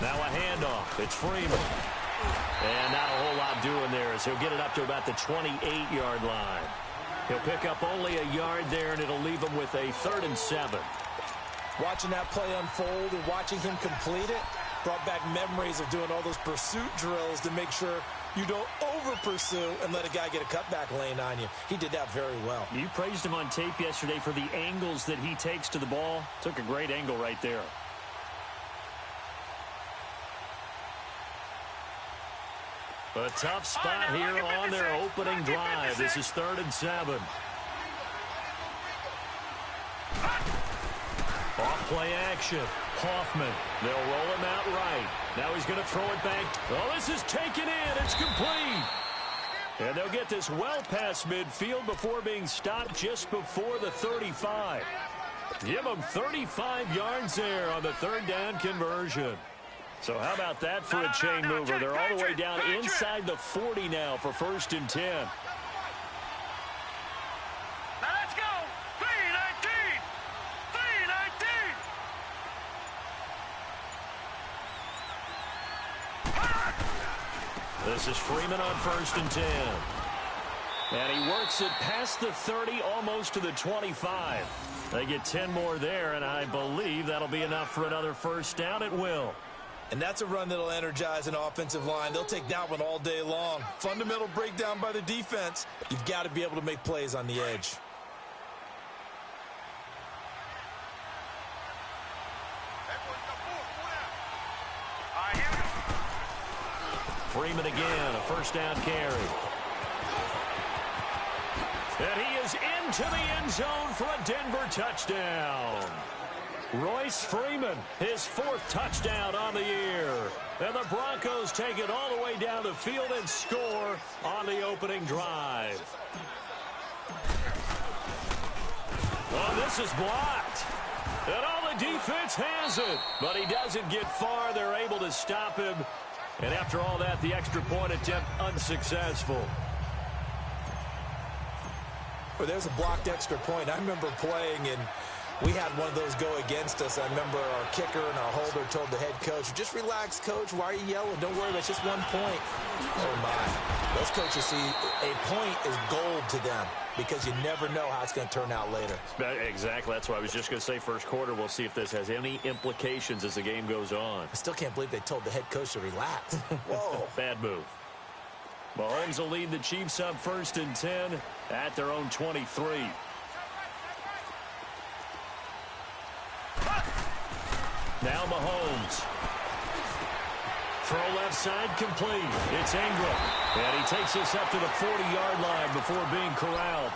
Now a handoff. It's Freeman. And not a whole lot doing there as he'll get it up to about the 28-yard line. He'll pick up only a yard there, and it'll leave him with a 3rd and 7. Watching that play unfold and watching him complete it brought back memories of doing all those pursuit drills to make sure you don't over-pursue and let a guy get a cutback lane on you. He did that very well. You praised him on tape yesterday for the angles that he takes to the ball. Took a great angle right there. A tough spot here on their opening drive. This is 3rd and 7. Off play action. Hoffman. They'll roll him out right. Now he's going to throw it back. Oh, this is taken in. It's complete. And they'll get this well past midfield before being stopped just before the 35. Give them 35 yards there on the 3rd down conversion. So how about that for a chain mover? They're all the way down inside the 40 now for 1st and 10. Now let's go. 3-19. 3-19. This is Freeman on 1st and 10. And he works it past the 30, almost to the 25. They get 10 more there, and I believe that'll be enough for another 1st down. It will. And that's a run that'll energize an offensive line. They'll take that one all day long. Fundamental breakdown by the defense. You've got to be able to make plays on the edge. Freeman again, a 1st down carry. And he is into the end zone for a Denver touchdown. Royce Freeman, his 4th touchdown on the year. And the Broncos take it all the way down the field and score on the opening drive. Oh, this is blocked. And all the defense has it. But he doesn't get far. They're able to stop him. And after all that, the extra point attempt unsuccessful. Well, there's a blocked extra point. I remember playing, and we had one of those go against us. I remember our kicker and our holder told the head coach, just relax, coach. Why are you yelling? Don't worry, it's just 1 point. Oh, my. Those coaches see a point is gold to them because you never know how it's going to turn out later. Exactly. That's why I was just going to say 1st quarter. We'll see if this has any implications as the game goes on. I still can't believe they told the head coach to relax. Whoa. Bad move. Mahomes will lead the Chiefs up 1st and 10 at their own 23. Now Mahomes. Throw left side complete. It's Ingram. And he takes us up to the 40-yard line before being corralled.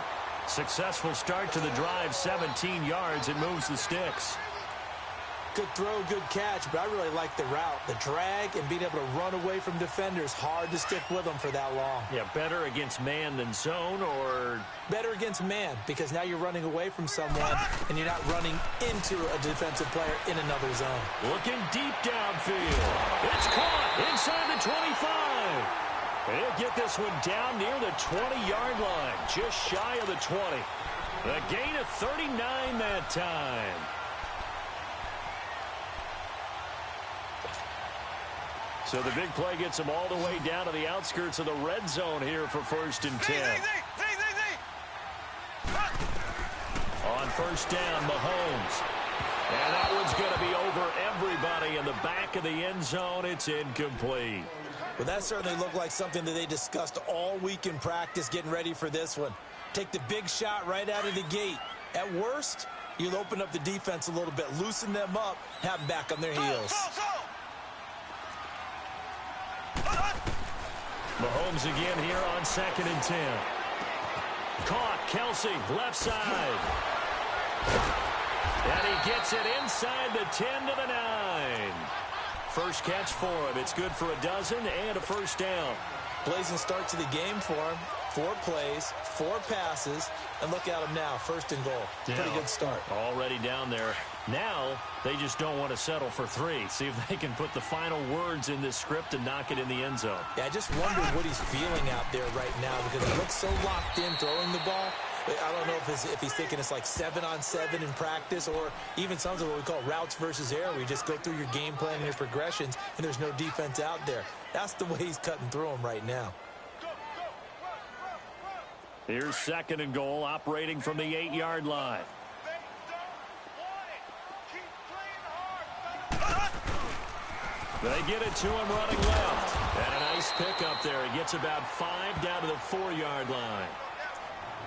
Successful start to the drive, 17 yards, and moves the sticks. Good throw, good catch, but I really like the route. The drag and being able to run away from defenders. Hard to stick with them for that long. Yeah, better against man than zone, or? Better against man, because now you're running away from someone and you're not running into a defensive player in another zone. Looking deep downfield. It's caught inside the 25. He'll get this one down near the 20-yard line, just shy of the 20. A gain of 39 that time. So the big play gets them all the way down to the outskirts of the red zone here for 1st and 10. On 1st down, Mahomes. And that one's going to be over everybody in the back of the end zone. It's incomplete. Well, that certainly looked like something that they discussed all week in practice getting ready for this one. Take the big shot right out of the gate. At worst, you'll open up the defense a little bit, loosen them up, have them back on their heels. Mahomes again here on 2nd and 10. Caught, Kelsey, left side. And he gets it inside the 10 to the 9. First catch for him. It's good for a dozen and a 1st down. Blazing start to the game for him. 4 plays, 4 passes, and look at him now, 1st and goal. Yeah, pretty good start. Already down there. Now they just don't want to settle for 3. See if they can put the final words in this script and knock it in the end zone. Yeah, I just wonder what he's feeling out there right now because he looks so locked in throwing the ball. I don't know if he's thinking it's like 7-on-7 in practice, or even something what we call routes versus air, where you just go through your game plan and your progressions, and there's no defense out there. That's the way he's cutting through them right now. Here's 2nd and goal, operating from the 8-yard line. They get it to him running left. And a nice pickup there. He gets about 5 down to the 4-yard line.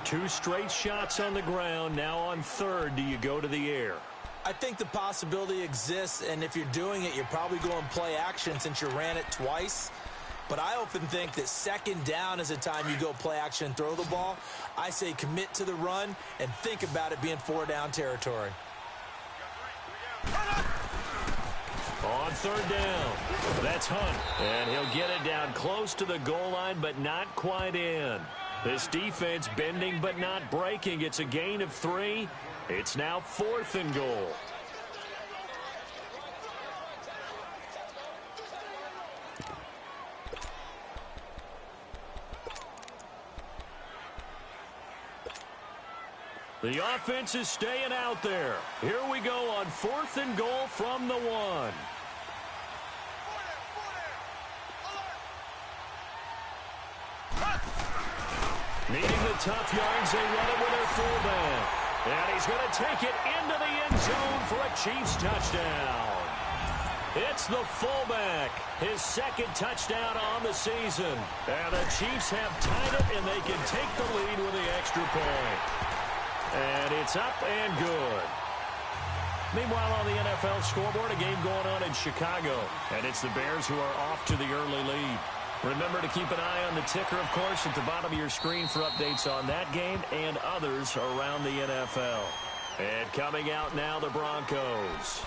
2 straight shots on the ground. Now on 3rd, do you go to the air? I think the possibility exists, and if you're doing it, you're probably going play action since you ran it twice. But I often think that 2nd down is a time you go play action and throw the ball. I say commit to the run and think about it being 4-down territory. On 3rd down, that's Hunt. And he'll get it down close to the goal line, but not quite in. This defense bending but not breaking. It's a gain of 3. It's now 4th and goal. The offense is staying out there. Here we go on 4th and goal from the 1. Needing the tough yards, they run it with their fullback. And he's going to take it into the end zone for a Chiefs touchdown. It's the fullback, his 2nd touchdown on the season. And the Chiefs have tied it, and they can take the lead with the extra point. And it's up and good. Meanwhile, on the NFL scoreboard, a game going on in Chicago. And it's the Bears who are off to the early lead. Remember to keep an eye on the ticker, of course, at the bottom of your screen for updates on that game and others around the NFL. And coming out now, the Broncos.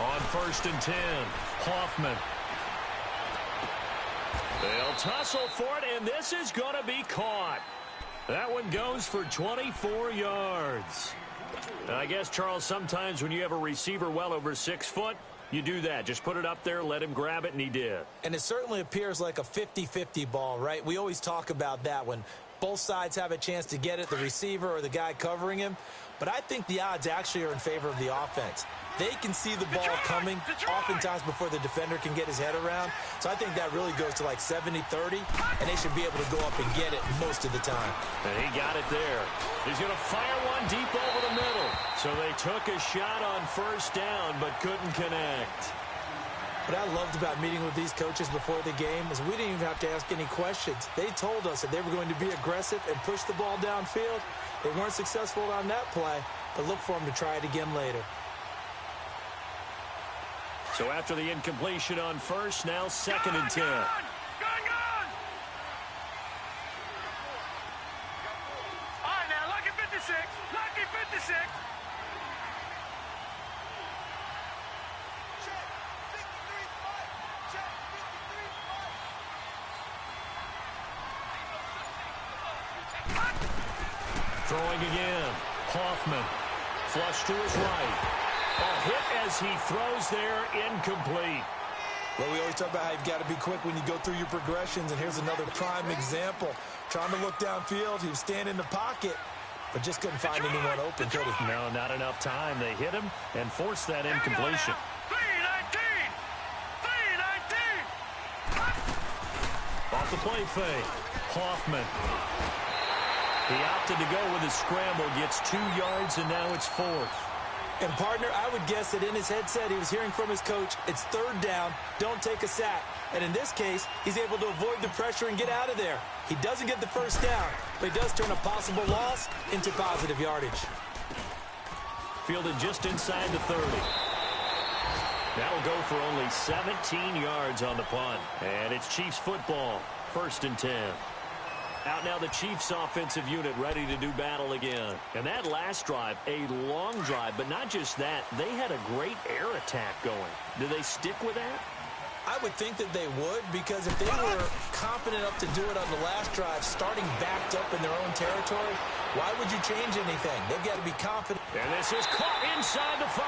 On 1st and 10, Hoffman. They'll tussle for it, and this is going to be caught. That one goes for 24 yards. I guess, Charles, sometimes when you have a receiver well over 6 foot, you do that. Just put it up there, let him grab it, and he did. And it certainly appears like a 50-50 ball, right? We always talk about that when both sides have a chance to get it, the receiver or the guy covering him. But I think the odds actually are in favor of the offense. They can see the ball coming oftentimes before the defender can get his head around. So I think that really goes to like 70-30, and they should be able to go up and get it most of the time. And he got it there. He's going to fire one deep over the middle. So they took a shot on 1st down but couldn't connect. What I loved about meeting with these coaches before the game is we didn't even have to ask any questions. They told us that they were going to be aggressive and push the ball downfield. They weren't successful on that play, but look for them to try it again later. So after the incompletion on 1st, now 2nd and 10. Gone! All right, now, lucky 56. Lucky 56. Throwing again. Hoffman. Flush to his right. A hit as he throws there, incomplete. Well, we always talk about how you've got to be quick when you go through your progressions, and here's another prime example. Trying to look downfield, he was standing in the pocket, but just couldn't find anyone open, could he? No, not enough time. They hit him and forced that incompletion. 319! 319! Off the play fake. Hoffman. He opted to go with a scramble, gets 2 yards, and now it's 4th. And, partner, I would guess that in his headset he was hearing from his coach, it's 3rd down, don't take a sack. And in this case, he's able to avoid the pressure and get out of there. He doesn't get the 1st down, but he does turn a possible loss into positive yardage. Fielded just inside the 30. That'll go for only 17 yards on the punt. And it's Chiefs football, 1st and 10. Out now the Chiefs offensive unit ready to do battle again. And that last drive, a long drive, but not just that. They had a great air attack going. Do they stick with that? I would think that they would, because if they were confident enough to do it on the last drive, starting backed up in their own territory, why would you change anything? They've got to be confident. And this is caught inside the 5.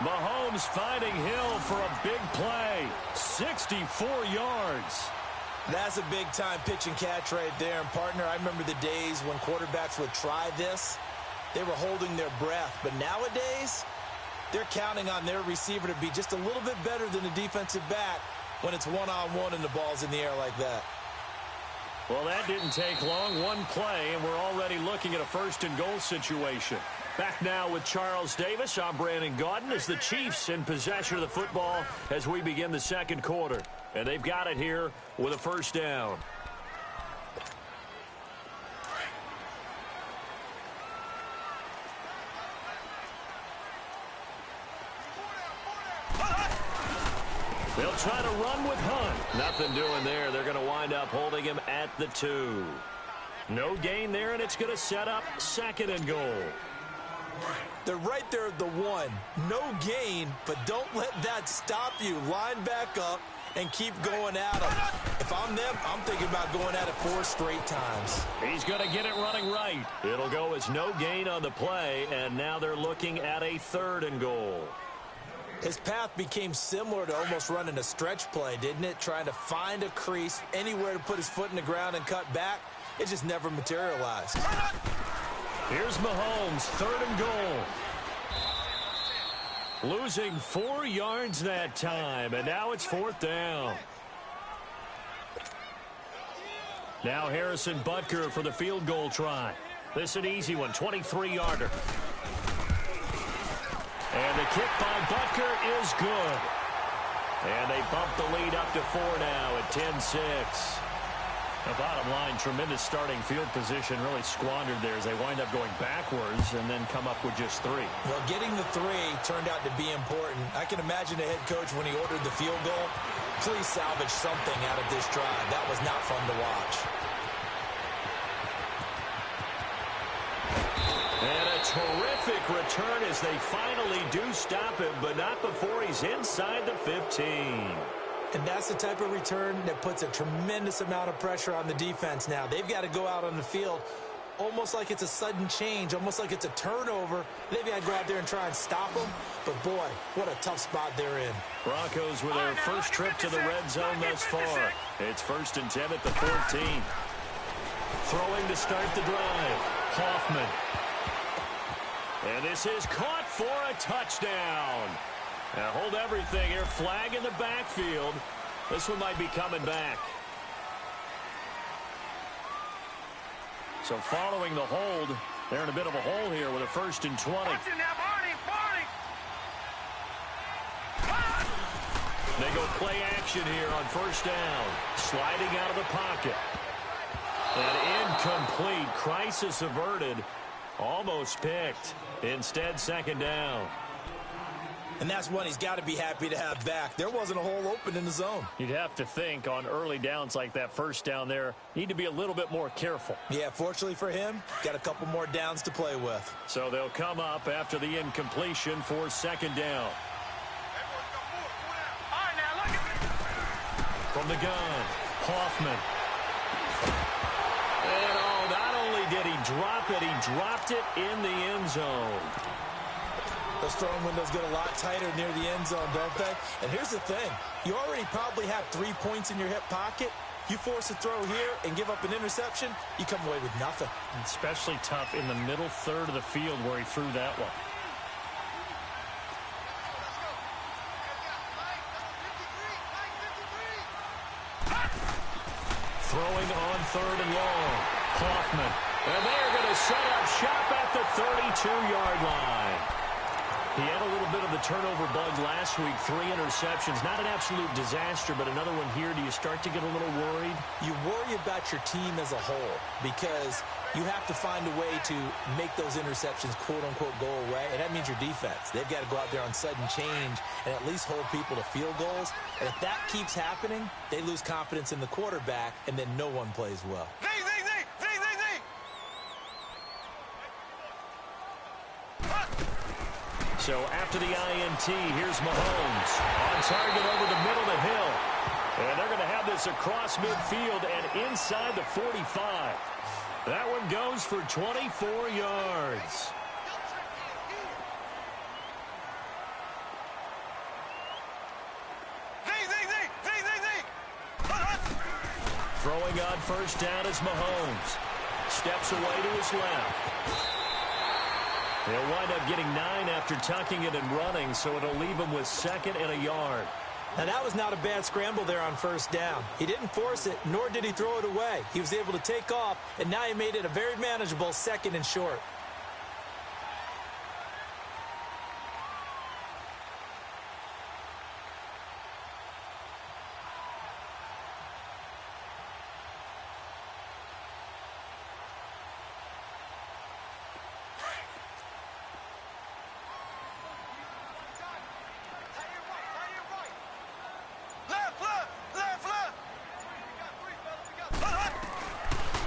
Mahomes finding Hill for a big play. 64 yards. That's a big-time pitch and catch right there. And, partner, I remember the days when quarterbacks would try this. They were holding their breath. But nowadays, they're counting on their receiver to be just a little bit better than the defensive back when it's one-on-one and the ball's in the air like that. Well, that didn't take long. One play, and we're already looking at a first-and-goal situation. Back now with Charles Davis. I'm Brandon Gaudin as the Chiefs in possession of the football as we begin the second quarter. And they've got it here with a first down. They'll try to run with Hunt. Nothing doing there. They're going to wind up holding him at the 2. No gain there, and it's going to set up second and goal. They're right there at the 1. No gain, but don't let that stop you. Line back up and keep going at them. If I'm them, I'm thinking about going at it 4 straight times. He's going to get it running right. It'll go as no gain on the play, and now they're looking at a third and goal. His path became similar to almost running a stretch play, didn't it? Trying to find a crease, anywhere to put his foot in the ground and cut back. It just never materialized. Here's Mahomes, third and goal. Losing 4 yards that time, and now it's fourth down. Now Harrison Butker for the field goal try. This is an easy one, 23-yarder. And the kick by Butker is good. And they bump the lead up to 4 now at 10-6. The bottom line, tremendous starting field position, really squandered there as they wind up going backwards and then come up with just 3. Well, getting the 3 turned out to be important. I can imagine the head coach when he ordered the field goal, please salvage something out of this drive. That was not fun to watch. And a terrific return as they finally do stop him, but not before he's inside the 15. And that's the type of return that puts a tremendous amount of pressure on the defense now. They've got to go out on the field almost like it's a sudden change, almost like it's a turnover. They've got to go out there and try and stop them. But, boy, what a tough spot they're in. Broncos with their first trip to the red zone thus far. It's 1st and 10 at the 14. Throwing to start the drive. Hoffman. And this is caught for a touchdown. Now hold everything here. Flag in the backfield. This one might be coming back. So following the hold, they're in a bit of a hole here with a 1st and 20. They go play action here on 1st down. Sliding out of the pocket. And incomplete. Crisis averted. Almost picked. Instead, 2nd down. And that's one he's got to be happy to have back. There wasn't a hole open in the zone. You'd have to think on early downs like that 1st down there, need to be a little bit more careful. Yeah, fortunately for him, got a couple more downs to play with. So they'll come up after the incompletion for 2nd down. From the gun, Hoffman. And not only did he drop it, he dropped it in the end zone. Those throwing windows get a lot tighter near the end zone, don't they? And here's the thing. You already probably have 3 points in your hip pocket. You force a throw here and give up an interception, you come away with nothing. Especially tough in the middle third of the field where he threw that one. Throwing on 3rd and long. Hoffman. And they're going to set up shop at the 32-yard line. He had a little bit of the turnover bug last week, 3 interceptions. Not an absolute disaster, but another one here. Do you start to get a little worried? You worry about your team as a whole because you have to find a way to make those interceptions, quote-unquote, go away, and that means your defense. They've got to go out there on sudden change and at least hold people to field goals. And if that keeps happening, they lose confidence in the quarterback, and then no one plays well. So after the INT, here's Mahomes. On target over the middle to Hill. And they're going to have this across midfield and inside the 45. That one goes for 24 yards. Throwing on first down is Mahomes. Steps away to his left. They'll wind up getting 9 after tucking it and running, so it'll leave him with 2nd and a yard. Now, that was not a bad scramble there on first down. He didn't force it, nor did he throw it away. He was able to take off, and now he made it a very manageable 2nd and short.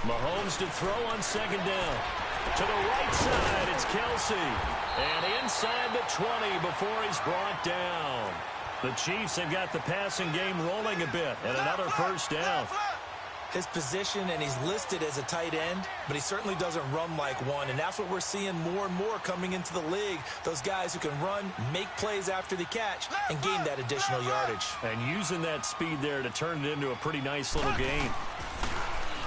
Mahomes to throw on 2nd down. To the right side, it's Kelsey. And inside the 20 before he's brought down. The Chiefs have got the passing game rolling a bit. And another first down. His position, and he's listed as a tight end, but he certainly doesn't run like one. And that's what we're seeing more and more coming into the league. Those guys who can run, make plays after the catch, and gain that additional yardage. And using that speed there to turn it into a pretty nice little game.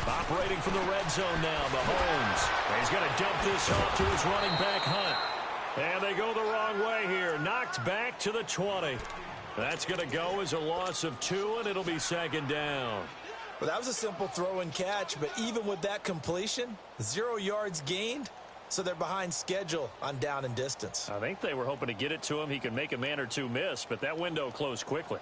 Operating from the red zone now, Mahomes. He's going to dump this off to his running back, Hunt. And they go the wrong way here. Knocked back to the 20. That's going to go as a loss of 2, and it'll be 2nd down. Well, that was a simple throw and catch, but even with that completion, 0 yards gained, so they're behind schedule on down and distance. I think they were hoping to get it to him. He could make a man or two miss, but that window closed quickly.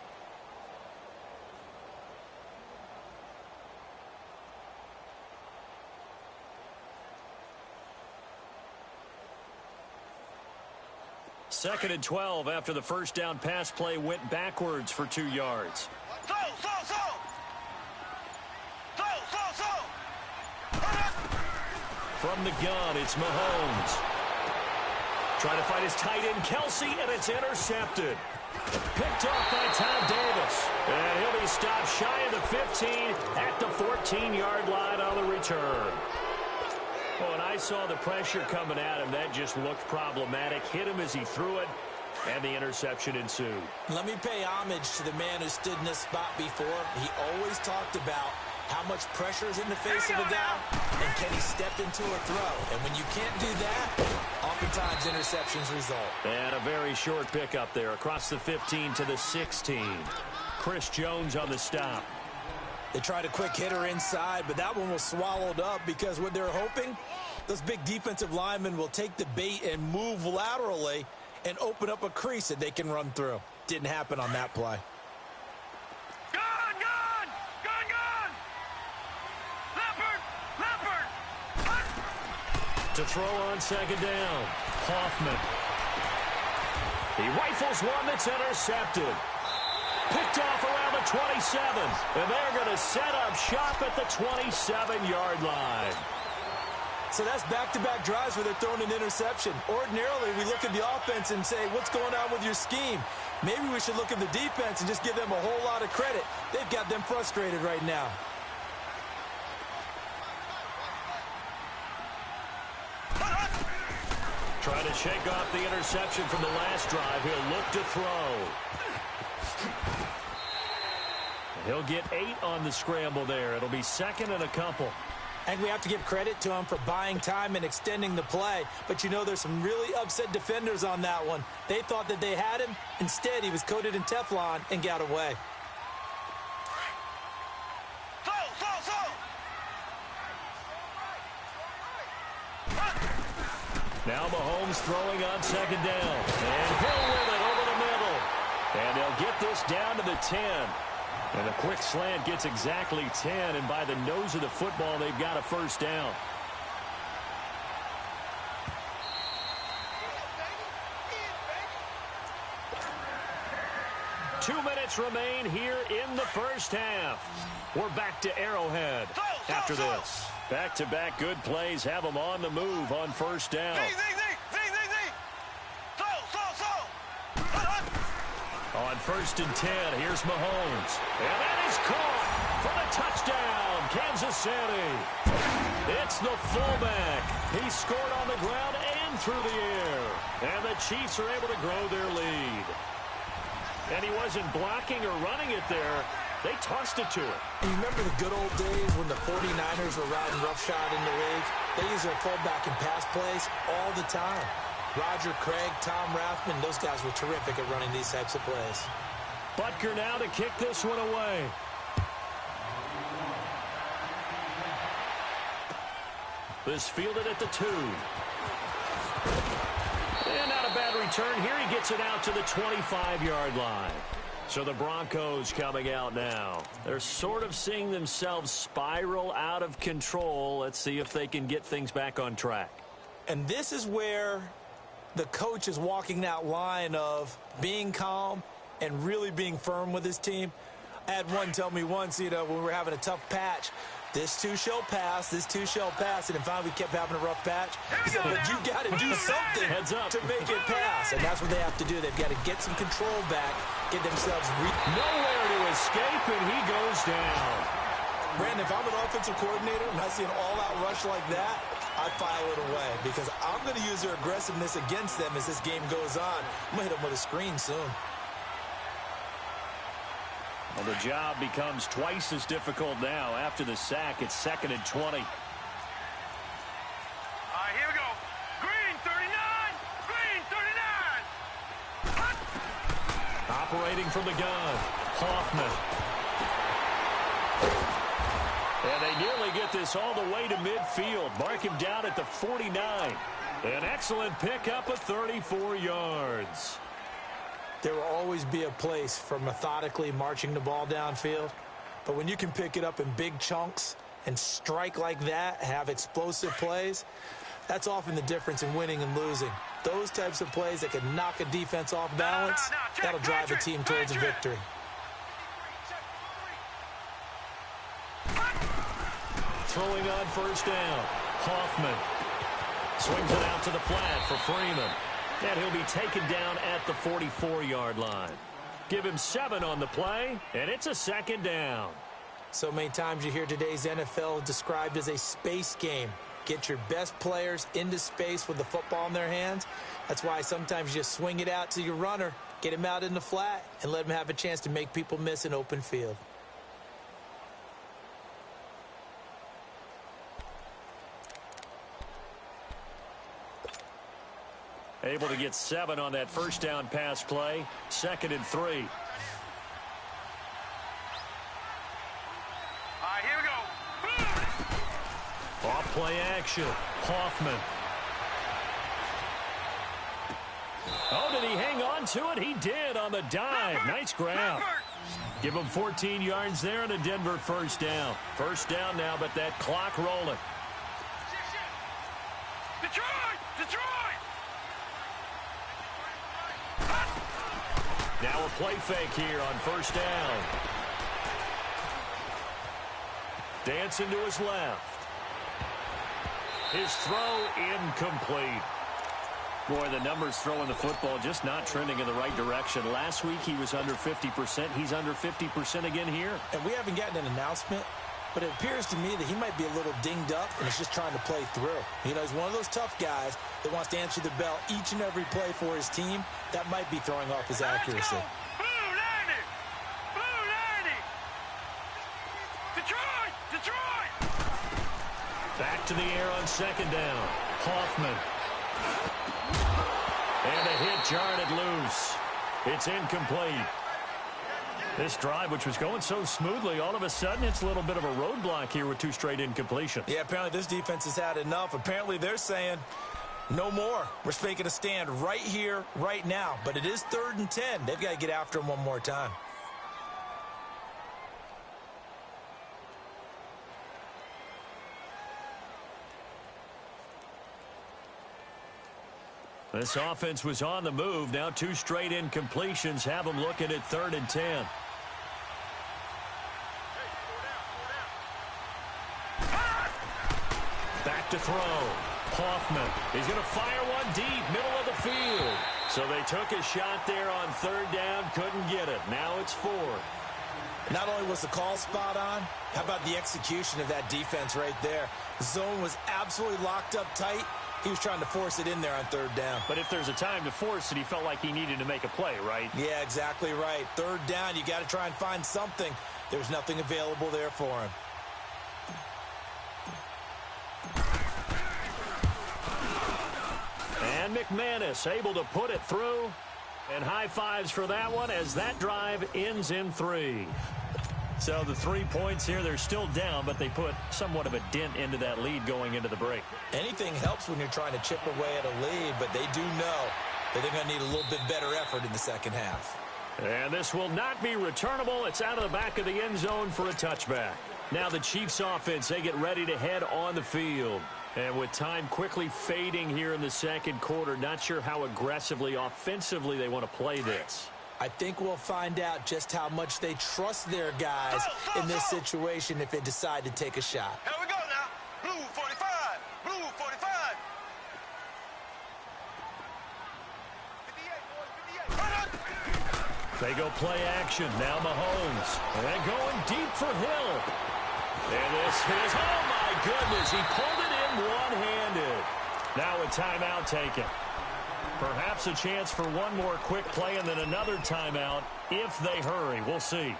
Second and 12 after the first down pass play went backwards for 2 yards. From the gun, it's Mahomes. Trying to find his tight end, Kelsey, and it's intercepted. Picked off by Todd Davis. And he'll be stopped shy of the 15 at the 14-yard line on the return. Well, and I saw the pressure coming at him. That just looked problematic. Hit him as he threw it, and the interception ensued. Let me pay homage to the man who stood in this spot before. He always talked about how much pressure is in the face of a guy, and can he step into a throw. And when you can't do that, oftentimes interceptions result. And a very short pickup there across the 15 to the 16. Chris Jones on the stop. They tried a quick hitter inside, but that one was swallowed up because what they're hoping, those big defensive linemen will take the bait and move laterally and open up a crease that they can run through. Didn't happen on that play. To throw on 2nd down, Hoffman. He rifles one that's intercepted. Picked off around the 27. And they're going to set up shop at the 27-yard line. So that's back-to-back drives where they're throwing an interception. Ordinarily, we look at the offense and say, what's going on with your scheme? Maybe we should look at the defense and just give them a whole lot of credit. They've got them frustrated right now. Trying to shake off the interception from the last drive. He'll look to throw. He'll get 8 on the scramble there. It'll be 2nd and a couple. And we have to give credit to him for buying time and extending the play. But, you know, there's some really upset defenders on that one. They thought that they had him. Instead, he was coated in Teflon and got away. Now Mahomes throwing on 2nd down. And Hill with it over the middle. And they'll get this down to the 10. And a quick slant gets exactly 10. And by the nose of the football, they've got a first down. Two minutes remain here in the first half. We're back to Arrowhead after this. Back-to-back good plays have them on the move on first down. On 1st and 10, here's Mahomes. And that is caught for the touchdown, Kansas City. It's the fullback. He scored on the ground and through the air. And the Chiefs are able to grow their lead. And he wasn't blocking or running it there. They tossed it to him. You remember the good old days when the 49ers were riding roughshod in the league? They used their fullback in pass plays all the time. Roger Craig, Tom Rathman, those guys were terrific at running these types of plays. Butker now to kick this one away. This fielded at the 2. And not a bad return here. He gets it out to the 25-yard line. So the Broncos coming out now. They're sort of seeing themselves spiral out of control. Let's see if they can get things back on track. And this is where the coach is walking that line of being calm and really being firm with his team. I had one tell me once, when we were having a tough patch, this too shall pass, this too shall pass. And finally we kept having a rough patch. He said, but you got to do something to make it pass. And that's what they have to do. They've got to get some control back, get themselves nowhere to escape, and he goes down. Brandon, if I'm an offensive coordinator and I see an all-out rush like that, I file it away because I'm going to use their aggressiveness against them as this game goes on. I'm going to hit them with a screen soon. Well, the job becomes twice as difficult now. After the sack, it's 2nd and 20. All right, here we go. Green 39. Green 39. Operating from the gun, Hoffman. And they nearly get this all the way to midfield. Mark him down at the 49. An excellent pickup of 34 yards. There will always be a place for methodically marching the ball downfield. But when you can pick it up in big chunks and strike like that, have explosive plays, that's often the difference in winning and losing. Those types of plays that can knock a defense off balance, that'll drive a team towards a victory. Throwing on 1st down, Hoffman swings it out to the flat for Freeman. And he'll be taken down at the 44-yard line. Give him 7 on the play, and it's a 2nd down. So many times you hear today's NFL described as a space game. Get your best players into space with the football in their hands. That's why sometimes you just swing it out to your runner, get him out in the flat, and let him have a chance to make people miss an open field. Able to get 7 on that 1st down pass play. 2nd and 3. All right, here we go. Off play action. Hoffman. Oh, did he hang on to it? He did on the dive. Nice grab. Give him 14 yards there and a Denver 1st down. 1st down now, but that clock rolling. Detroit! Detroit! Now a play fake here on 1st down. Dancing to his left. His throw incomplete. Boy, the numbers throwing the football just not trending in the right direction. Last week he was under 50%. He's under 50% again here. And we haven't gotten an announcement, but it appears to me that he might be a little dinged up and is just trying to play through. He's one of those tough guys that wants to answer the bell each and every play for his team. That might be throwing off his accuracy. Blue 90! Blue 90! Detroit! Detroit! Back to the air on 2nd down. Hoffman. And a hit jarred it loose. It's incomplete. This drive, which was going so smoothly, all of a sudden it's a little bit of a roadblock here with 2 straight incompletions. Yeah, apparently this defense has had enough. Apparently they're saying no more. We're making a stand right here, right now. But it is 3rd and 10. They've got to get after him one more time. This offense was on the move. Now 2 straight incompletions have them looking at 3rd and 10. Back to throw. Hoffman. He's going to fire one deep, middle of the field. So they took a shot there on third down, couldn't get it. Now it's fourth. Not only was the call spot on, how about the execution of that defense right there? The zone was absolutely locked up tight. He was trying to force it in there on third down. But if there's a time to force it, he felt like he needed to make a play, right? Yeah, exactly right. Third down, you got to try and find something. There's nothing available there for him. And McManus able to put it through. And high fives for that one as that drive ends in 3. So the 3 points here, they're still down, but they put somewhat of a dent into that lead going into the break. Anything helps when you're trying to chip away at a lead, but they do know that they're going to need a little bit better effort in the second half. And this will not be returnable. It's out of the back of the end zone for a touchback. Now the Chiefs offense, they get ready to head on the field. And with time quickly fading here in the second quarter, not sure how aggressively, offensively they want to play this. I think we'll find out just how much they trust their guys in this situation if they decide to take a shot. Here we go now. Blue 45. Blue 45. 58, boys, 58. They go play action. Now Mahomes. And going deep for Hill. And this is, oh my goodness, he pulled it in one-handed. Now a timeout taken. Perhaps a chance for one more quick play and then another timeout if they hurry. We'll see.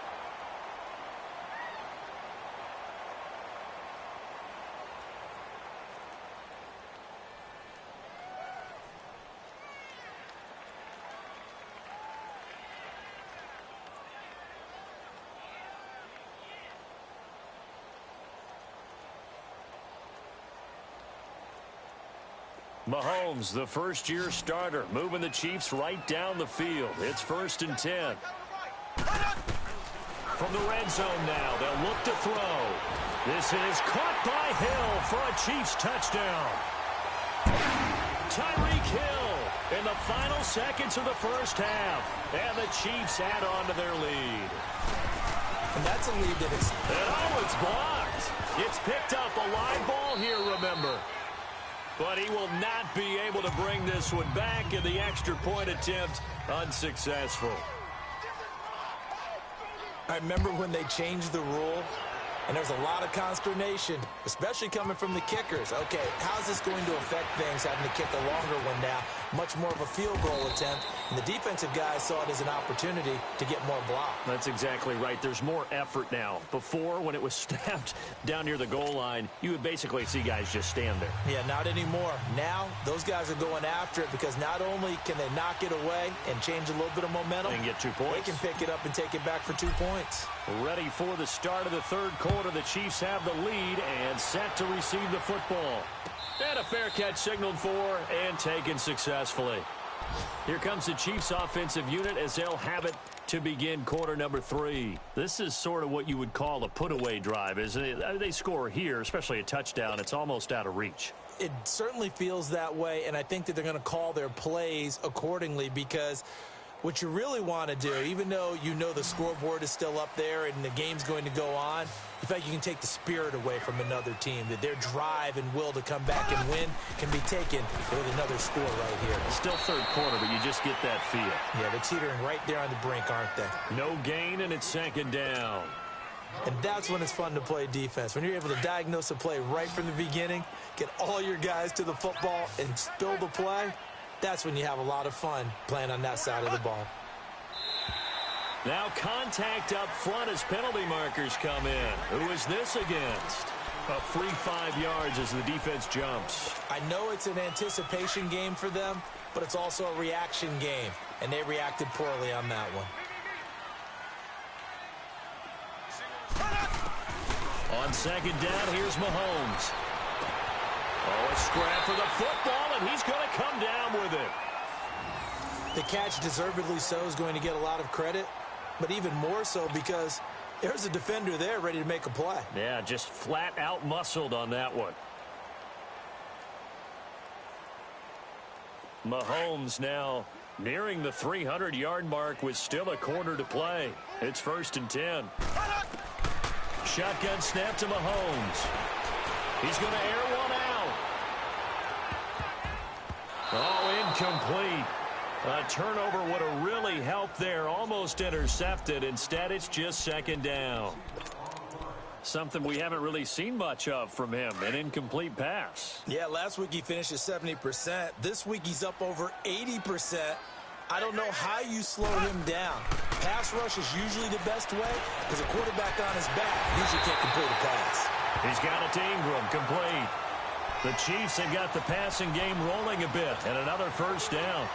Mahomes, the first-year starter, moving the Chiefs right down the field. It's 1st and 10. From the red zone now, they'll look to throw. This is caught by Hill for a Chiefs touchdown. Tyreek Hill in the final seconds of the first half. And the Chiefs add on to their lead. And that's a lead that is... And it's blocked. It's picked up a live ball here, remember. But he will not be able to bring this one back, and the extra point attempt unsuccessful. I remember when they changed the rule, and there was a lot of consternation, especially coming from the kickers. Okay, how's this going to affect things, having to kick a longer one now? Much more of a field goal attempt, and the defensive guys saw it as an opportunity to get more block. That's exactly right. There's more effort now. Before, when it was snapped down near the goal line, you would basically see guys just stand there. Yeah, not anymore. Now, those guys are going after it because not only can they knock it away and change a little bit of momentum, and get 2 points. They can pick it up and take it back for 2 points. Ready for the start of the third quarter. The Chiefs have the lead and set to receive the football. And a fair catch signaled for and taken successfully. Here comes the Chiefs offensive unit as they'll have it to begin quarter number 3. This is sort of what you would call a put-away drive, isn't it? They score here, especially a touchdown. It's almost out of reach. It certainly feels that way, and I think that they're going to call their plays accordingly because what you really want to do, even though you know the scoreboard is still up there and the game's going to go on, you feel like you can take the spirit away from another team, that their drive and will to come back and win can be taken with another score right here. Still third quarter, but you just get that feel. Yeah, they're teetering right there on the brink, aren't they? No gain, and it's second down. And that's when it's fun to play defense. When you're able to diagnose a play right from the beginning, get all your guys to the football and spill the play, that's when you have a lot of fun playing on that side of the ball. Now contact up front as penalty markers come in. Who is this against? A free 5 yards as the defense jumps. I know it's an anticipation game for them, but it's also a reaction game, and they reacted poorly on that one. On second down, here's Mahomes. Oh, a scrap for the football, and he's going to come down with it. The catch, deservedly so, is going to get a lot of credit, but even more so because there's a defender there ready to make a play. Yeah, just flat out muscled on that one. Mahomes now nearing the 300-yard mark with still a quarter to play. It's 1st and 10. Shotgun snap to Mahomes. He's going to air one out. Oh, incomplete. A turnover would have really helped there. Almost intercepted. Instead, it's just second down. Something we haven't really seen much of from him, an incomplete pass. Yeah, last week he finished at 70%. This week he's up over 80%. I don't know how you slow him down. Pass rush is usually the best way because a quarterback on his back usually can't complete a pass. He's got it to Ingram, complete. The Chiefs have got the passing game rolling a bit, and another first down.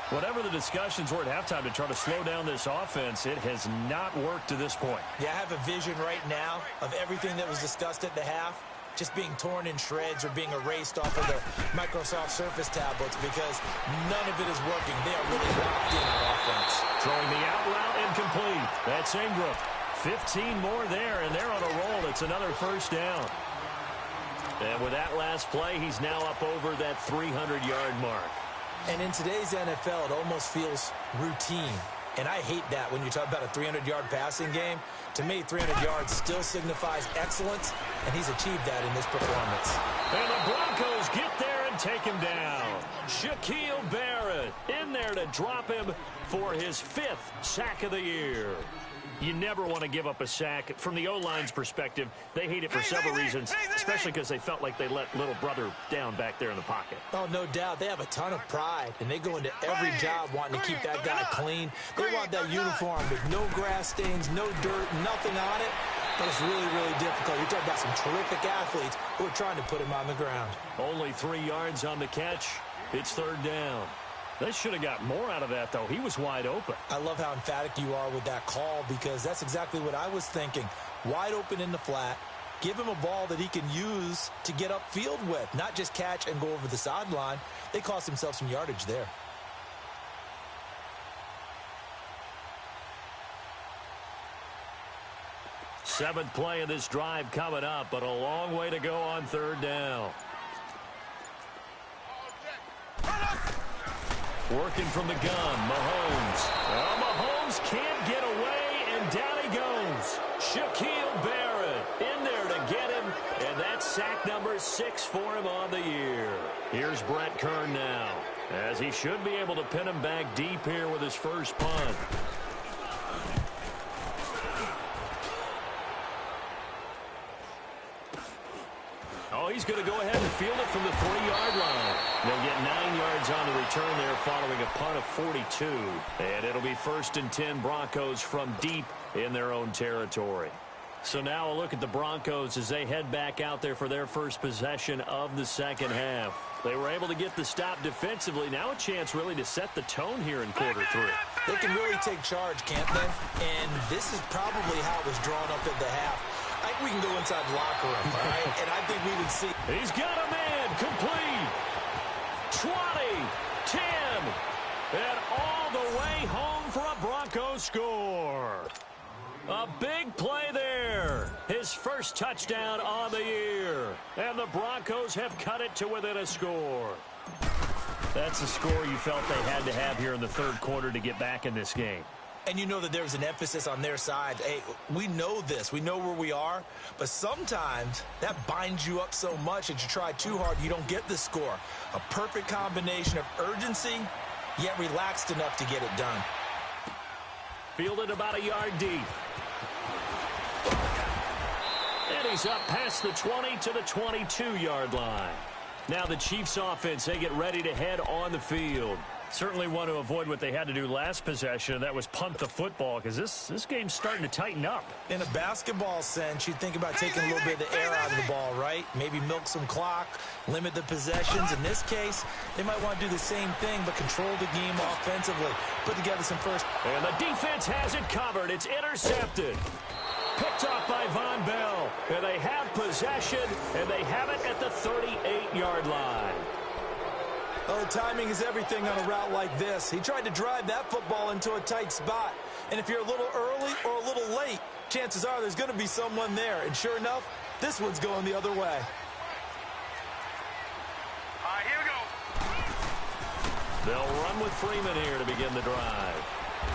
Whatever the discussions were at halftime to try to slow down this offense, it has not worked to this point. Yeah, I have a vision right now of everything that was discussed at the half just being torn in shreds or being erased off of the Microsoft Surface tablets because none of it is working. They are really locked in on offense. Throwing the out route incomplete. That's Ingram. 15 more there, and they're on a roll. It's another first down. And with that last play, he's now up over that 300-yard mark. And in today's NFL, it almost feels routine. And I hate that when you talk about a 300-yard passing game. To me, 300 yards still signifies excellence, and he's achieved that in this performance. And the Broncos get there and take him down. Shaquille Barrett in there to drop him for his 5th sack of the year. You never want to give up a sack. From the O-line's perspective, they hate it for several reasons, especially because they felt like they let little brother down back there in the pocket. Oh, no doubt. They have a ton of pride, and they go into every job wanting to keep that guy clean. They want that uniform with no grass stains, no dirt, nothing on it. But it's really, really difficult. You're talking about some terrific athletes who are trying to put him on the ground. Only 3 yards on the catch. It's third down. They should have got more out of that, though. He was wide open. I love how emphatic you are with that call because that's exactly what I was thinking. Wide open in the flat. Give him a ball that he can use to get upfield with, not just catch and go over the sideline. They cost themselves some yardage there. Seventh play of this drive coming up, but a long way to go on third down. Working from the gun, Mahomes. Well, Mahomes can't get away, and down he goes. Shaquille Barrett in there to get him, and that's sack number 6 for him on the year. Here's Brett Kern now, as he should be able to pin him back deep here with his first punt. Oh, he's going to go ahead and field it from the 3-yard line. They'll get 9 yards on the return there following a punt of 42. And it'll be 1st and 10 Broncos from deep in their own territory. So now a look at the Broncos as they head back out there for their first possession of the second half. They were able to get the stop defensively. Now a chance really to set the tone here in quarter 3. They can really take charge, can't they? And this is probably how it was drawn up at the half. I think we can go inside the locker room, all right? And I think we would see. He's got a man complete. 20, 10, and all the way home for a Broncos score. A big play there. His first touchdown on the year. And the Broncos have cut it to within a score. That's a score you felt they had to have here in the third quarter to get back in this game. And you know that there's an emphasis on their side. Hey, we know this. We know where we are. But sometimes that binds you up so much that you try too hard, you don't get the score. A perfect combination of urgency, yet relaxed enough to get it done. Fielded about a yard deep. And he's up past the 20 to the 22-yard line. Now the Chiefs offense, they get ready to head on the field. Certainly want to avoid what they had to do last possession, and that was punt the football, because this game's starting to tighten up. In a basketball sense, you'd think about taking a little bit of the air out of the ball, right? Maybe milk some clock, limit the possessions. In this case, they might want to do the same thing, but control the game offensively. Put together some first. And the defense has it covered. It's intercepted. Picked off by Von Bell. And they have possession, and they have it at the 38-yard line. Oh, timing is everything on a route like this. He tried to drive that football into a tight spot. And if you're a little early or a little late, chances are there's going to be someone there. And sure enough, this one's going the other way. All right, here we go. They'll run with Freeman here to begin the drive.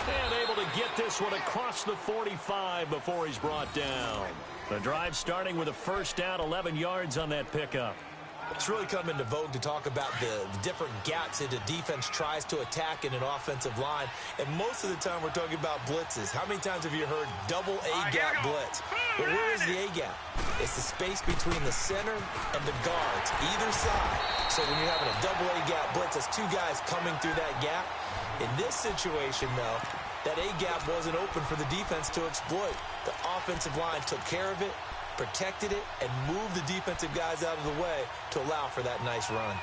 And able to get this one across the 45 before he's brought down. The drive starting with a first down, 11 yards on that pickup. It's really come into vogue to talk about the different gaps that a defense tries to attack in an offensive line. And most of the time we're talking about blitzes. How many times have you heard double A-gap blitz? But where is the A-gap? It's the space between the center and the guards, either side. So when you're having a double A-gap blitz, that's two guys coming through that gap. In this situation, though, that A-gap wasn't open for the defense to exploit. The offensive line took care of it, protected it, and moved the defensive guys out of the way to allow for that nice run.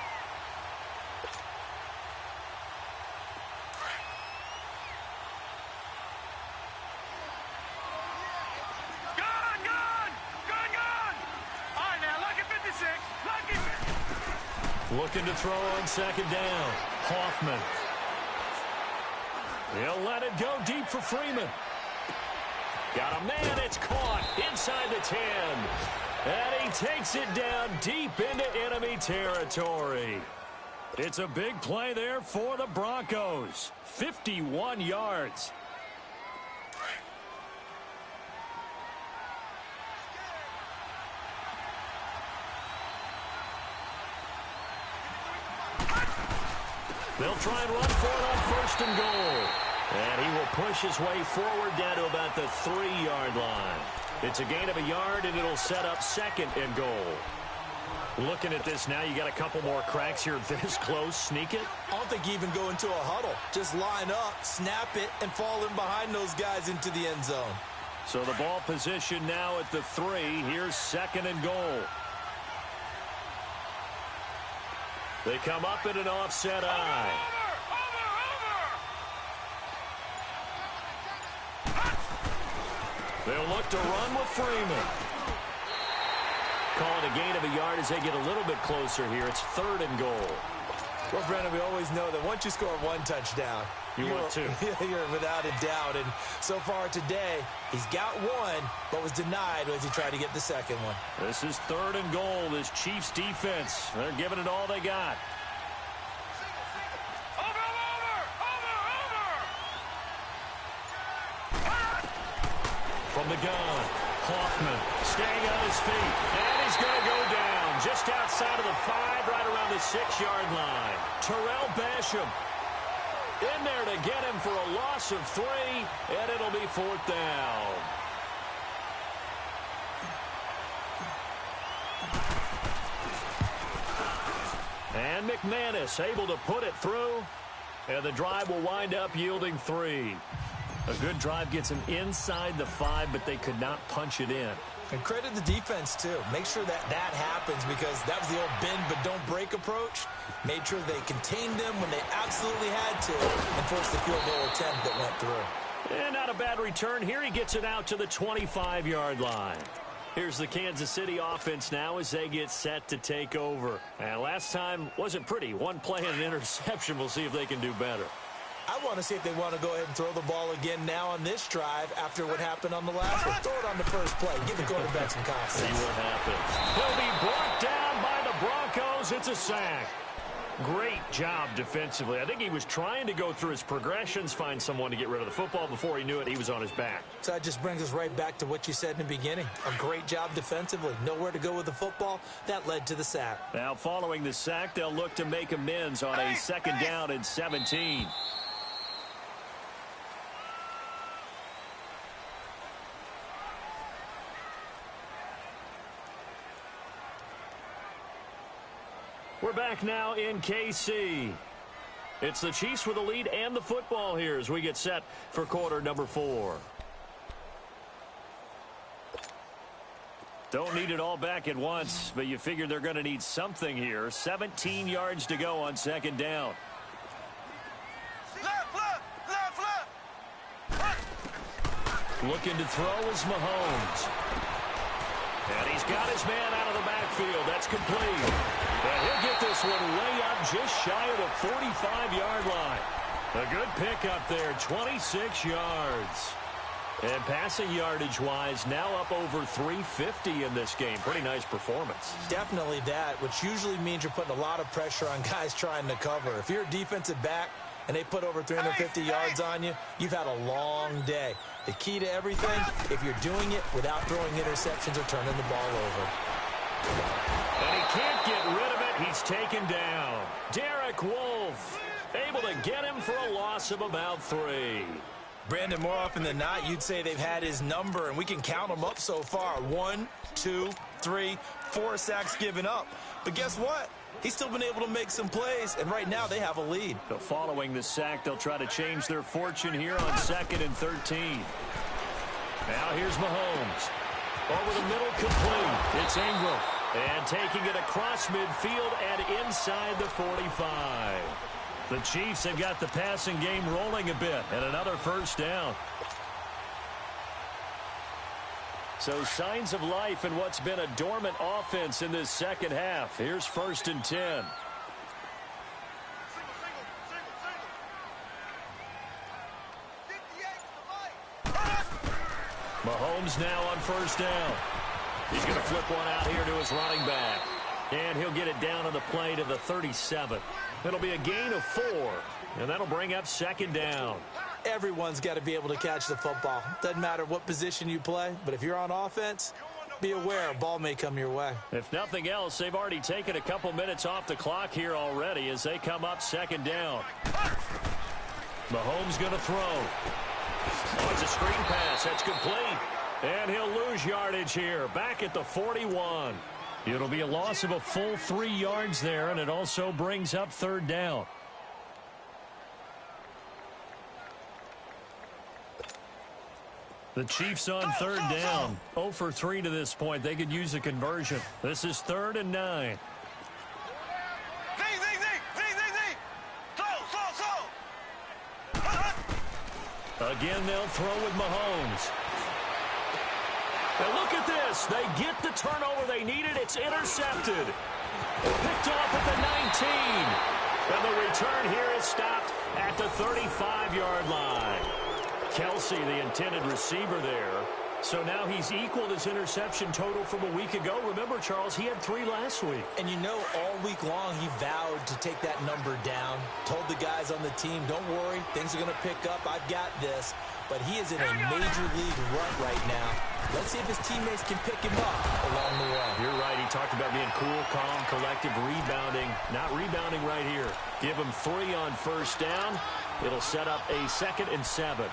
All right, now, lucky 56. Lucky 50. Looking to throw on second down. Hoffman. He'll let it go deep for Freeman. Got a man, it's caught inside the 10. And he takes it down deep into enemy territory. It's a big play there for the Broncos. 51 yards. They'll try and run for it on first and goal. And he will push his way forward down to about the 3-yard line. It's a gain of a yard, and it'll set up second and goal. Looking at this now, you got a couple more cracks here this close. Sneak it. I don't think you even go into a huddle. Just line up, snap it, and fall in behind those guys into the end zone. So the ball position now at the 3. Here's second and goal. They come up in an offset eye. They'll look to run with Freeman. Call it a gain of a yard as they get a little bit closer here. It's third and goal. Well, Brandon, we always know that once you score one touchdown, you want two. You're without a doubt. And so far today, he's got one, but was denied as he tried to get the second one. This is third and goal. This Chiefs defense, they're giving it all they got. From the gun, Hoffman staying on his feet, and he's going to go down just outside of the 5, right around the 6-yard line. Terrell Basham in there to get him for a loss of 3, and it'll be fourth down. And McManus able to put it through, and the drive will wind up yielding 3. A good drive gets them inside the 5, but they could not punch it in. And credit the defense, too. Make sure that happens, because that was the old bend but don't break approach. Made sure they contained them when they absolutely had to and forced the field goal attempt that went through. And not a bad return. Here he gets it out to the 25-yard line. Here's the Kansas City offense now as they get set to take over. And last time wasn't pretty. One play and an interception. We'll see if they can do better. I want to see if they want to go ahead and throw the ball again now on this drive after what happened on the last one. Throw it on the first play. Give the quarterback some confidence. See what happens. He'll be brought down by the Broncos. It's a sack. Great job defensively. I think he was trying to go through his progressions, find someone to get rid of the football. Before he knew it, he was on his back. So that just brings us right back to what you said in the beginning. A great job defensively. Nowhere to go with the football. That led to the sack. Now, following the sack, they'll look to make amends on a second down and 17. We're back now in KC. It's the Chiefs with the lead and the football here as we get set for quarter number 4. Don't need it all back at once, but you figure they're going to need something here. 17 yards to go on second down. Looking to throw is Mahomes. And he's got his man out of the backfield. That's complete. And he'll get this one way up just shy of the 45-yard line. A good pickup there, 26 yards. And passing yardage-wise, now up over 350 in this game. Pretty nice performance. Definitely that, which usually means you're putting a lot of pressure on guys trying to cover. If you're a defensive back and they put over 350 yards on you, you've had a long day. The key to everything, if you're doing it without throwing interceptions or turning the ball over. And he can't get rid of He's taken down. Derek Wolfe able to get him for a loss of about 3. Brandon, more often than not, you'd say they've had his number, and we can count them up so far. 1, 2, 3, 4 sacks given up. But guess what? He's still been able to make some plays, and right now they have a lead. So following the sack, they'll try to change their fortune here on 2nd and 13. Now here's Mahomes. Over the middle, complete. It's Ingram. And taking it across midfield and inside the 45. The Chiefs have got the passing game rolling a bit, and another first down. So signs of life in what's been a dormant offense in this second half. Here's 1st and 10. Mahomes now on 1st down. He's going to flip one out here to his running back. And he'll get it down on the play to the 37. It'll be a gain of 4. And that'll bring up 2nd down. Everyone's got to be able to catch the football. Doesn't matter what position you play, but if you're on offense, be aware a ball may come your way. If nothing else, they've already taken a couple minutes off the clock here already as they come up 2nd down. Mahomes going to throw. Oh, it's a screen pass. That's complete. And he'll lose yardage here. Back at the 41. It'll be a loss of a full 3 yards there, and it also brings up 3rd down. The Chiefs on 3rd down. 0 for 3 to this point. They could use a conversion. This is 3rd and 9. Again, they'll throw with Mahomes. And look at this. They get the turnover they needed. It's intercepted. Picked off at the 19. And the return here is stopped at the 35-yard line. Kelsey, the intended receiver there. So now he's equaled his interception total from a week ago. Remember, Charles, he had 3 last week. And you know, all week long he vowed to take that number down. Told the guys on the team, don't worry, things are going to pick up. I've got this. But he is in a major league rut right now. Let's see if his teammates can pick him up along the way. You're right. He talked about being cool, calm, collective, rebounding. Not rebounding right here. Give him 3 on 1st down. It'll set up a 2nd and 7.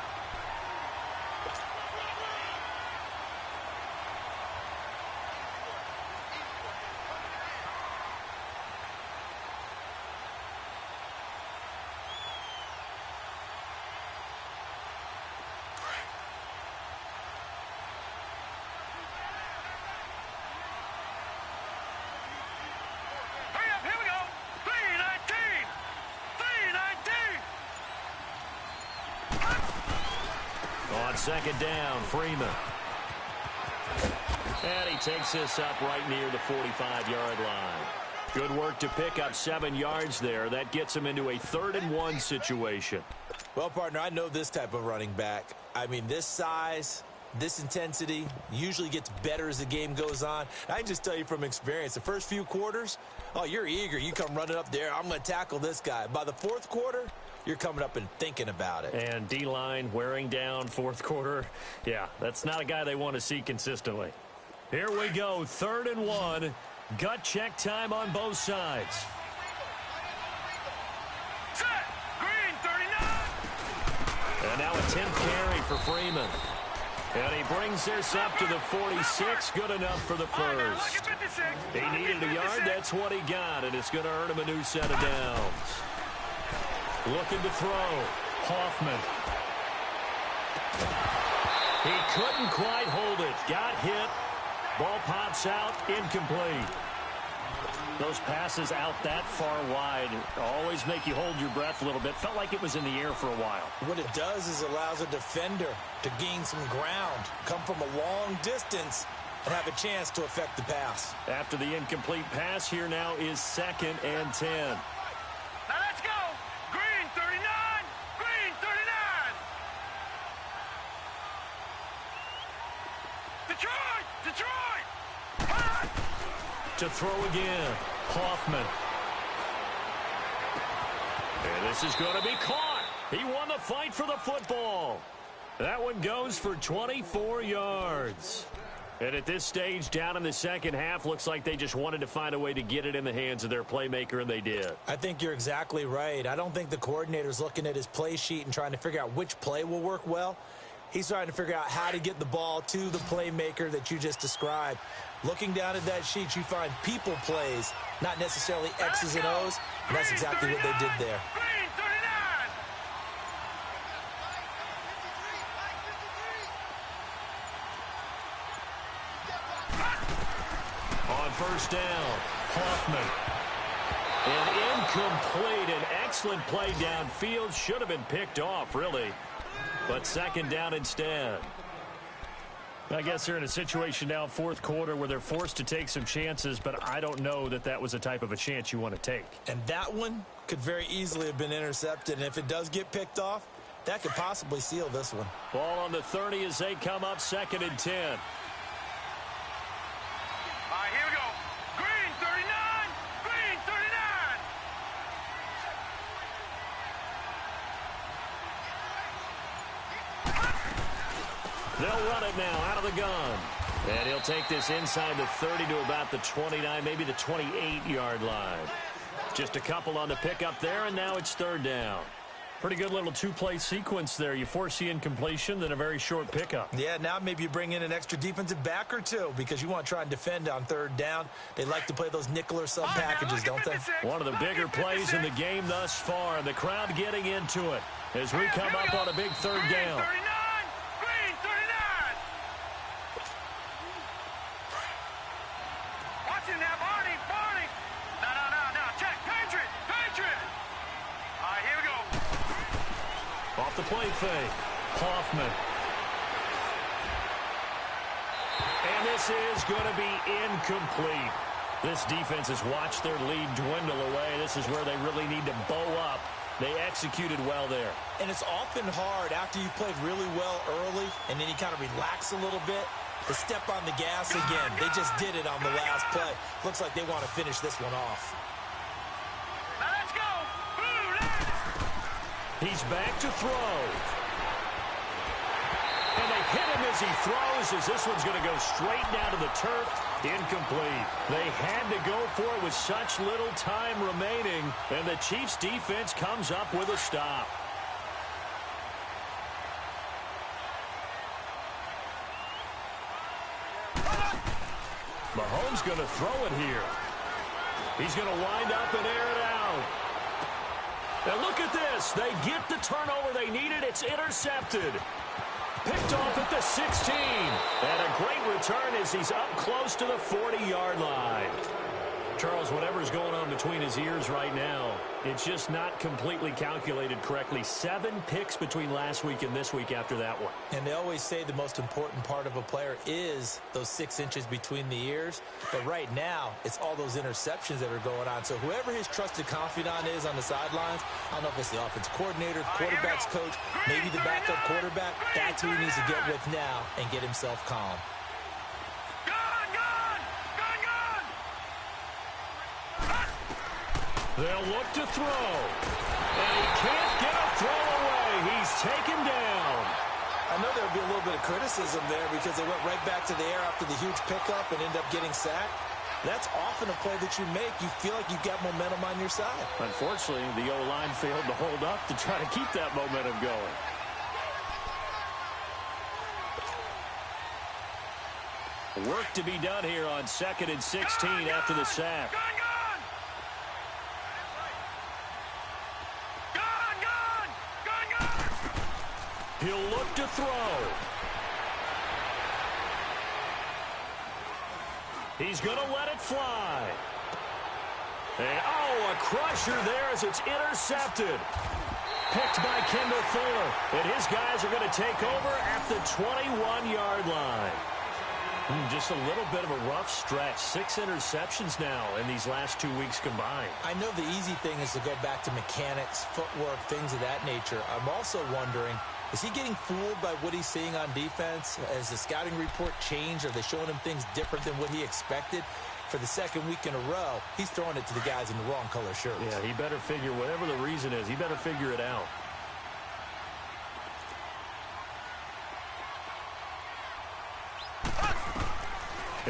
On 2nd down, Freeman. And he takes this up right near the 45-yard line. Good work to pick up 7 yards there. That gets him into a 3rd and 1 situation. Well, partner, I know this type of running back. I mean, this size, this intensity usually gets better as the game goes on. I can just tell you from experience, the first few quarters, oh, you're eager. You come running up there. I'm going to tackle this guy. By the 4th quarter, you're coming up and thinking about it. And D-line wearing down 4th quarter. Yeah, that's not a guy they want to see consistently. Here we go, 3rd and 1. Gut check time on both sides. Set. Green, 39. And now a 10th carry for Freeman. And he brings this up to the 46. Good enough for the first. He needed a yard. That's what he got. And it's going to earn him a new set of downs. Looking to throw. Hoffman. He couldn't quite hold it. Got hit. Ball pops out. Incomplete. Those passes out that far wide always make you hold your breath a little bit. Felt like it was in the air for a while. What it does is allows a defender to gain some ground, come from a long distance, and have a chance to affect the pass. After the incomplete pass, here now is 2nd and 10. Now let's go. Green, 39. Green, 39. Detroit! Detroit! Hot! To throw again, Hoffman. And this is going to be caught. He won the fight for the football. That one goes for 24 yards. And at this stage, down in the second half, looks like they just wanted to find a way to get it in the hands of their playmaker, and they did. I think you're exactly right. I don't think the coordinator's looking at his play sheet and trying to figure out which play will work well. He's trying to figure out how to get the ball to the playmaker that you just described. Looking down at that sheet, you find people plays, not necessarily X's and O's, and that's exactly what they did there. On first down, Hoffman. And incomplete. An excellent play downfield. Should have been picked off, really. But second down instead. I guess they're in a situation now, fourth quarter, where they're forced to take some chances, but I don't know that that was the type of a chance you want to take. And that one could very easily have been intercepted, and if it does get picked off, that could possibly seal this one. Ball on the 30 as they come up, 2nd and 10. All right, here we go. Green 39, green 39. They'll run it now out of the gun. And he'll take this inside the 30 to about the 29, maybe the 28-yard line. Just a couple on the pickup there, and now it's 3rd down. Pretty good little two-play sequence there. You force the incompletion, then a very short pickup. Yeah, now maybe you bring in an extra defensive back or two because you want to try and defend on 3rd down. They like to play those nickel or sub packages, don't they? One of the bigger plays in the game thus far, and the crowd getting into it as we come up on a big 3rd down. Off the play fake, Hoffman. And this is going to be incomplete. This defense has watched their lead dwindle away. This is where they really need to bow up. They executed well there. And it's often hard after you've played really well early and then you kind of relax a little bit to step on the gas again. They just did it on the last play. Looks like they want to finish this one off. He's back to throw. And they hit him as he throws, as this one's going to go straight down to the turf. Incomplete. They had to go for it with such little time remaining, and the Chiefs' defense comes up with a stop. Mahomes going to throw it here. He's going to wind up and air it out. And look at this. They get the turnover they needed. It's intercepted. Picked off at the 16. And a great return as he's up close to the 40-yard line. Charles, whatever's going on between his ears right now, it's just not completely calculated correctly. 7 picks between last week and this week after that one. And they always say the most important part of a player is those 6 inches between the ears. But right now, it's all those interceptions that are going on. So whoever his trusted confidant is on the sidelines, I don't know if it's the offense coordinator, quarterback's coach, maybe the backup quarterback, that's who he needs to get with now and get himself calm. They'll look to throw. And he can't get a throw away. He's taken down. I know there would be a little bit of criticism there because they went right back to the air after the huge pickup and ended up getting sacked. That's often a play that you make. You feel like you've got momentum on your side. Unfortunately, the O-line failed to hold up to try to keep that momentum going. Work to be done here on 2nd and 16 after the sack. He'll look to throw. He's going to let it fly. And, oh, a crusher there as it's intercepted. Picked by Kendall Fuller. And his guys are going to take over at the 21-yard line. Just a little bit of a rough stretch. 6 interceptions now in these last 2 weeks combined. I know the easy thing is to go back to mechanics, footwork, things of that nature. I'm also wondering, is he getting fooled by what he's seeing on defense? Has the scouting report changed? Are they showing him things different than what he expected? For the 2nd week in a row, he's throwing it to the guys in the wrong color shirts. Yeah, he better figure, whatever the reason is, he better figure it out.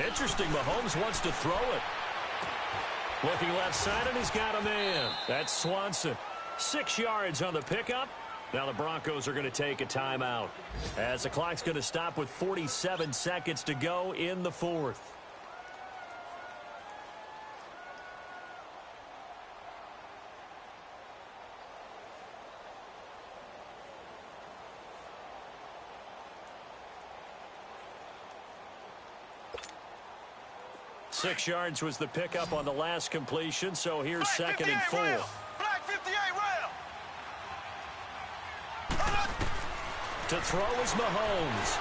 Interesting. Mahomes wants to throw it. Looking left side, and he's got a man. That's Swanson. 6 yards on the pickup. Now the Broncos are going to take a timeout, as the clock's going to stop with 47 seconds to go in the fourth. Six yards was the pickup on the last completion, so here's second and 4. Black 58 rail. To throw is Mahomes.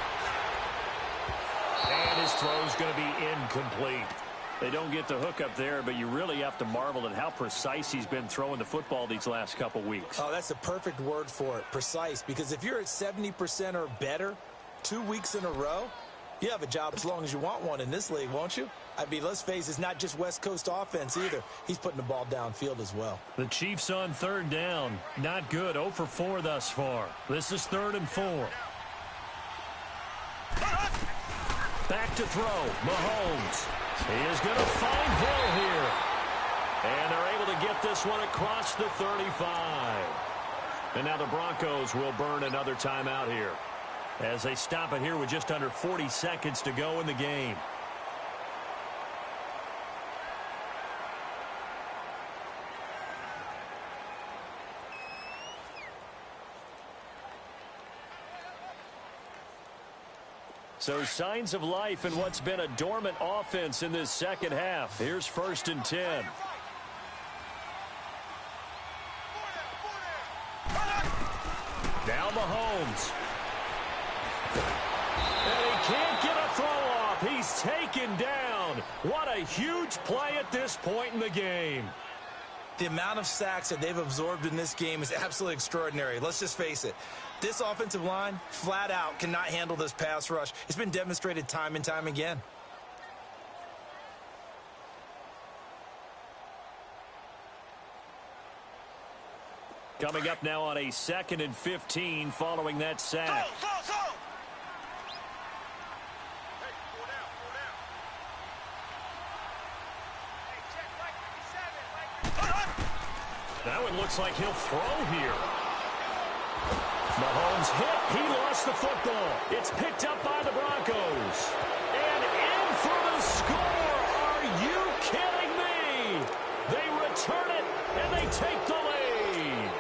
And his throw's going to be incomplete. They don't get the hook up there, but you really have to marvel at how precise he's been throwing the football these last couple weeks. Oh, that's the perfect word for it, precise. Because if you're at 70% or better 2 weeks in a row, you have a job as long as you want one in this league, won't you? I mean, let's face it, it's not just West Coast offense either. He's putting the ball downfield as well. The Chiefs on third down. Not good. 0 for 4 thus far. This is 3rd and 4. Back to throw. Mahomes. He is going to find Hill here. And they're able to get this one across the 35. And now the Broncos will burn another timeout here, as they stop it here with just under 40 seconds to go in the game. So signs of life in what's been a dormant offense in this second half. Here's 1st and 10. Now Mahomes. And he can't get a throw off. He's taken down. What a huge play at this point in the game. The amount of sacks that they've absorbed in this game is absolutely extraordinary. Let's just face it. This offensive line, flat out, cannot handle this pass rush. It's been demonstrated time and time again. Coming up now on a 2nd and 15 following that sack. That one looks like he'll throw here. Mahomes hit. He lost the football. It's picked up by the Broncos. And in for the score. Are you kidding me? They return it, and they take the lead.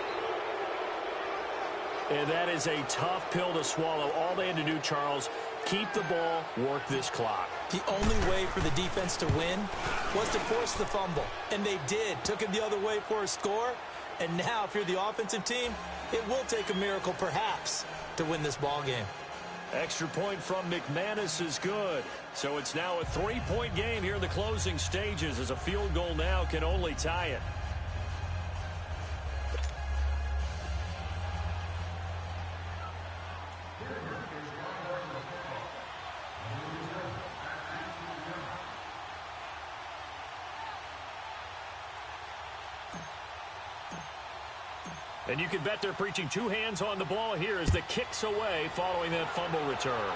And that is a tough pill to swallow. All they had to do, Charles, keep the ball, work this clock. The only way for the defense to win was to force the fumble. And they did. Took it the other way for a score. And now, if you're the offensive team, it will take a miracle, perhaps, to win this ball game. Extra point from McManus is good. So it's now a 3-point game here in the closing stages, as a field goal now can only tie it. And you can bet they're preaching 2 hands on the ball here as the kick's away following that fumble return.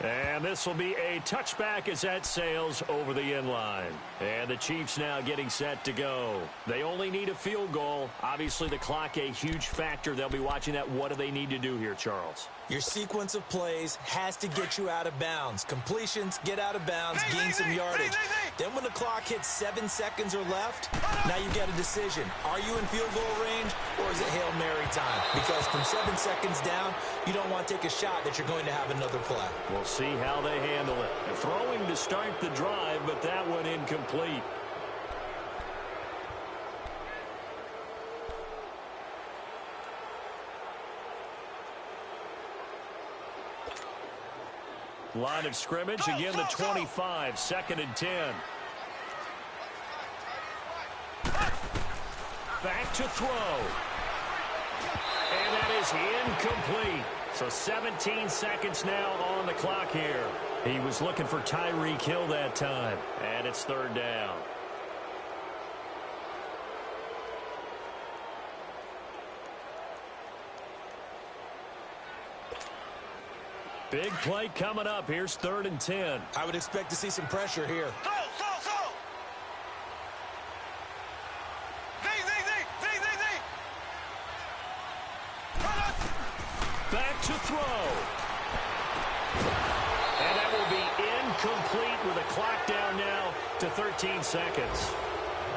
And this will be a touchback as that sails over the end line. And the Chiefs now getting set to go. They only need a field goal. Obviously, the clock a huge factor. They'll be watching that. What do they need to do here, Charles? Your sequence of plays has to get you out of bounds. Completions, get out of bounds, gain some yardage. Then when the clock hits 7 seconds or left, now you get a decision. Are you in field goal range, or is it Hail Mary time? Because from 7 seconds down, you don't want to take a shot that you're going to have another play. We'll see how they handle it. Throwing to start the drive, but that one incomplete. Line of scrimmage, again the 25, 2nd and 10. Back to throw. And that is incomplete. So 17 seconds now on the clock here. He was looking for Tyreek Hill that time. And it's 3rd down. Big play coming up. Here's 3rd and 10. I would expect to see some pressure here. Go! Back to throw. And that will be incomplete with a clock down now to 13 seconds.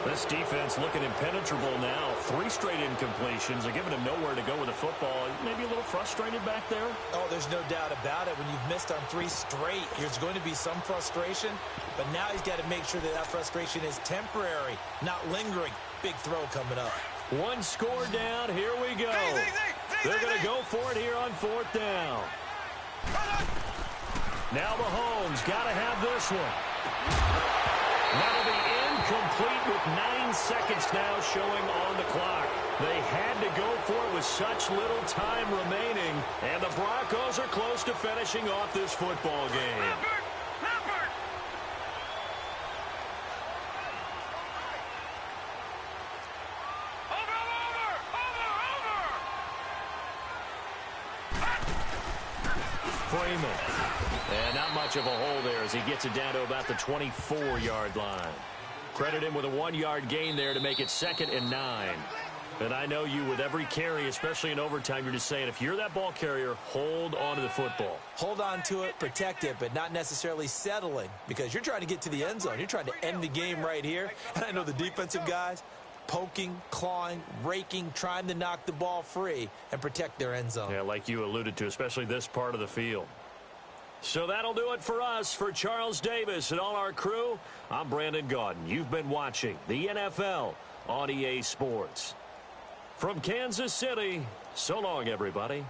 This defense looking impenetrable now. 3 straight incompletions. They're giving him nowhere to go with the football. Maybe a little frustrated back there. Oh, there's no doubt about it. When you've missed on 3 straight, there's going to be some frustration. But now he's got to make sure that that frustration is temporary, not lingering. Big throw coming up. 1 score down. Here we go. They're going to go for it here on 4th down. Now Mahomes got to have this one. That'll be incomplete with 9 seconds now showing on the clock. They had to go for it with such little time remaining, and the Broncos are close to finishing off this football game. Freeman. And not much of a hole there as he gets it down to about the 24-yard line. Credit him with a 1-yard gain there to make it 2nd and 9. And I know you, with every carry, especially in overtime, you're just saying, if you're that ball carrier, hold on to the football. Hold on to it, protect it, but not necessarily settling, because you're trying to get to the end zone. You're trying to end the game right here. And I know the defensive guys, poking, clawing, raking, trying to knock the ball free and protect their end zone. Yeah, like you alluded to, especially this part of the field. So that'll do it for us. For Charles Davis and all our crew, I'm Brandon Gaudin. You've been watching the NFL on EA Sports. From Kansas City, so long, everybody.